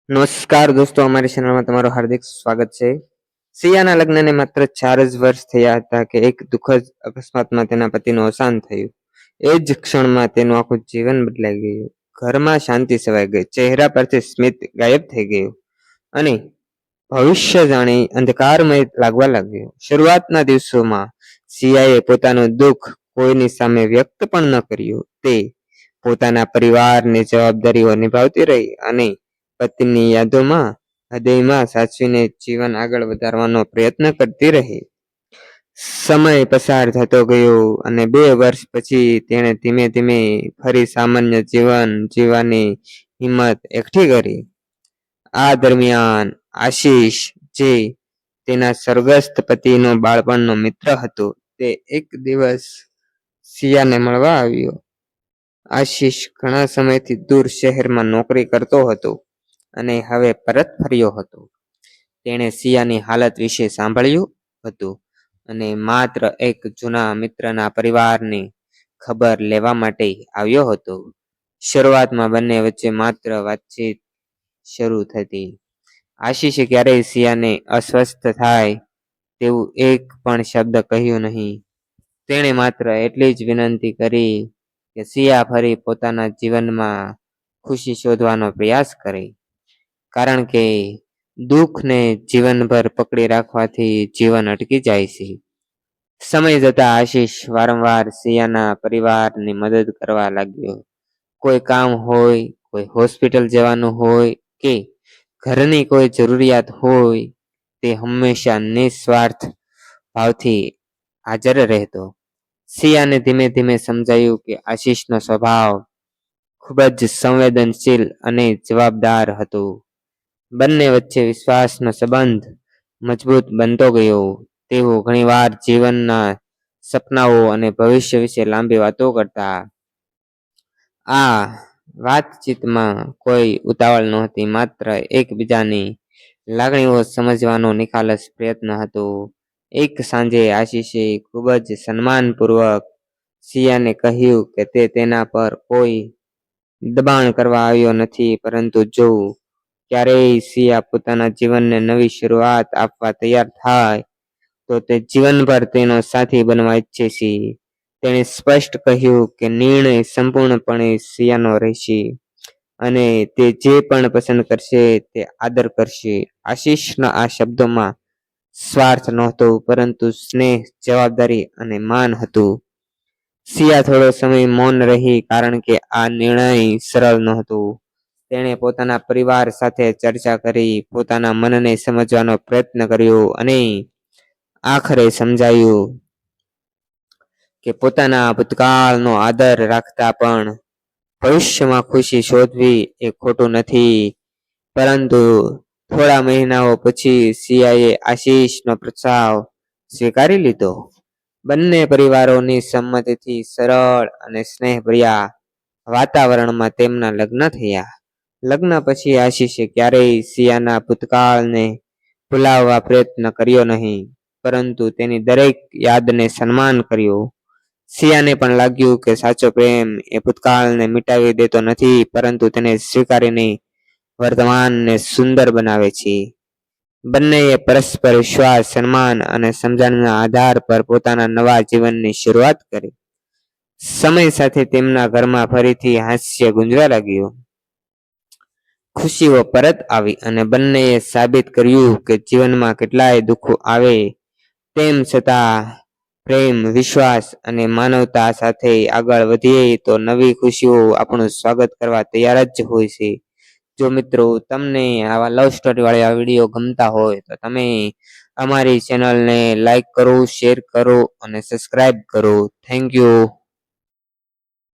નમસ્કાર દોસ્તો, અમારી ચેનલમાં તમારું હાર્દિક સ્વાગત છે. સિયાના લગ્નને માત્ર 4 જ વર્ષ થયા હતા કે એક દુઃખદ અકસ્માતમાં તેના પતિનું અવસાન થયું. એ જ ક્ષણમાં તેનું આખું જીવન બદલાઈ ગયું. ઘરમાં શાંતિ છવાઈ ગઈ, ચહેરા પરથી સ્મિત ગાયબ થઈ ગયું અને ભવિષ્ય જાણે અંધકારમય લાગવા લાગ્યું. શરૂઆતના દિવસોમાં સિયાએ પોતાનું દુઃખ કોઈની સામે વ્યક્ત પણ ન કર્યું. તે પોતાના પરિવારની જવાબદારીઓ નિભાવતી રહી અને પતિની યાદોમાં હૃદયમાં સાચવીને જીવન આગળ વધારવાનો પ્રયત્ન કરતી રહી. સમય પસાર થતો ગયો અને 2 વર્ષ પછી તેણે ધીમે ધીમે ફરી સામાન્ય જીવન જીવવાની હિંમત એકઠી કરી. આ દરમિયાન આશીષ, જે તેના સ્વર્ગસ્થ પતિનો બાળપણનો મિત્ર હતો, તે એક દિવસ સિયાને મળવા આવ્યો. આશીષ ઘણા સમયથી દૂર શહેરમાં નોકરી કરતો હતો અને હવે પરત ફર્યો હતો. તેણે સિયાની હાલત વિશે સાંભળ્યું હતું અને માત્ર એક જૂના મિત્રના પરિવારની ખબર લેવા માટે આવ્યો હતો. શરૂઆતમાં બંને વચ્ચે માત્ર વાતચીત શરૂ થતી. આશીષે ક્યારેય સિયાને અસ્વસ્થ થાય તેવું એક પણ શબ્દ કહ્યું નહીં. તેણે માત્ર એટલી જ વિનંતી કરી કે સિયા ફરી પોતાના જીવનમાં ખુશી શોધવાનો પ્રયાસ કરે, કારણ કે દુઃખને જીવનભર પકડી રાખવાથી જીવન અટકી જાય છે. સમય જતાં આશીષ વારંવાર સિયાના પરિવારની મદદ કરવા લાગ્યો. કોઈ કામ હોય, કોઈ હોસ્પિટલ જવાનું હોય કે ઘરની કોઈ જરૂરિયાત હોય, તે હંમેશા નિસ્વાર્થ ભાવથી હાજર રહેતો. સિયાને ધીમે ધીમે સમજાયું કે આશીષનો સ્વભાવ ખૂબ જ સંવેદનશીલ અને જવાબદાર હતો. બંને વચ્ચે વિશ્વાસનો સંબંધ મજબૂત બનતો ગયો. તેઓ ઘણીવાર જીવનના સપનાઓ અને ભવિષ્ય વિશે લાંબી વાતો કરતા. આ વાતચીતમાં કોઈ ઉતાવળ નહોતી, માત્ર એકબીજાની લાગણીઓ સમજવાનો નિખાલસ પ્રયત્ન હતો. એક સાંજે આશીષે ખૂબ જ સન્માનપૂર્વક સિયાને કહ્યું કે તે તેના પર કોઈ દબાણ કરવા આવ્યો નથી, પરંતુ જો ક્યારેય સિયા પોતાના જીવનને નવી શરૂઆત આપવા તૈયાર થાય તો તે જીવનભર તેનો સાથી બનવા ઈચ્છે છે. તેણે સ્પષ્ટ કહ્યું કે નિર્ણય સંપૂર્ણપણે સિયાનો રહેશે અને તે જે પણ પસંદ કરશે તે આદર કરશે. આશીષના આ શબ્દોમાં સ્વાર્થ નહોતો, પરંતુ સ્નેહ, જવાબદારી અને માન હતું. સિયા થોડો સમય મૌન રહી, કારણ કે આ નિર્ણય સરળ નહોતો. તેણે પોતાના પરિવાર સાથે ચર્ચા કરી, પોતાના મનને સમજવાનો પ્રયત્ન કર્યો અને આખરે સમજાયું કે પોતાના ભૂતકાળનો આદર રાખતા પણ ભવિષ્યમાં ખુશી શોધવી એ ખોટું નથી. પરંતુ થોડા મહિનાઓ પછી સિયાએ આશીષનો પ્રસ્તાવ સ્વીકારી લીધો. બંને પરિવારોની સંમતિથી સરળ અને સ્નેહભર્યા વાતાવરણમાં તેમના લગ્ન થયા. લગ્ન પછી આશીષે ક્યારેય સિયાના ભૂતકાળને ભૂલાવવા પ્રયત્ન કર્યો નહીં, પરંતુ તેની દરેક યાદને સન્માન કર્યું. સિયાને પણ લાગ્યું કે સાચો પ્રેમ એ ભૂતકાળને મિટાવી દેતો નથી, પરંતુ તેને સ્વીકારીને વર્તમાનને સુંદર બનાવે છે. બંનેએ પરસ્પર વિશ્વાસ, સન્માન અને સમજણના આધાર પર પોતાના નવા જીવનની શરૂઆત કરી. સમય સાથે તેમના ઘરમાં ફરીથી હાસ્ય ગુંજવા લાગ્યું. ખુશીઓ પરત આવી અને બંનેએ સાબિત કર્યું કે જીવનમાં કેટલાય દુઃખો આવે, તેમ છતાં પ્રેમ, વિશ્વાસ અને માનવતા સાથે આગળ વધીએ તો નવી ખુશીઓ આપણું સ્વાગત કરવા તૈયાર જ હોય છે. જો મિત્રો તમને આવા લવ સ્ટોરી વાળા વિડીયો ગમતા હોય તો તમે અમારી ચેનલને લાઈક કરો, શેર કરો અને સબસ્ક્રાઈબ કરો. Thank you.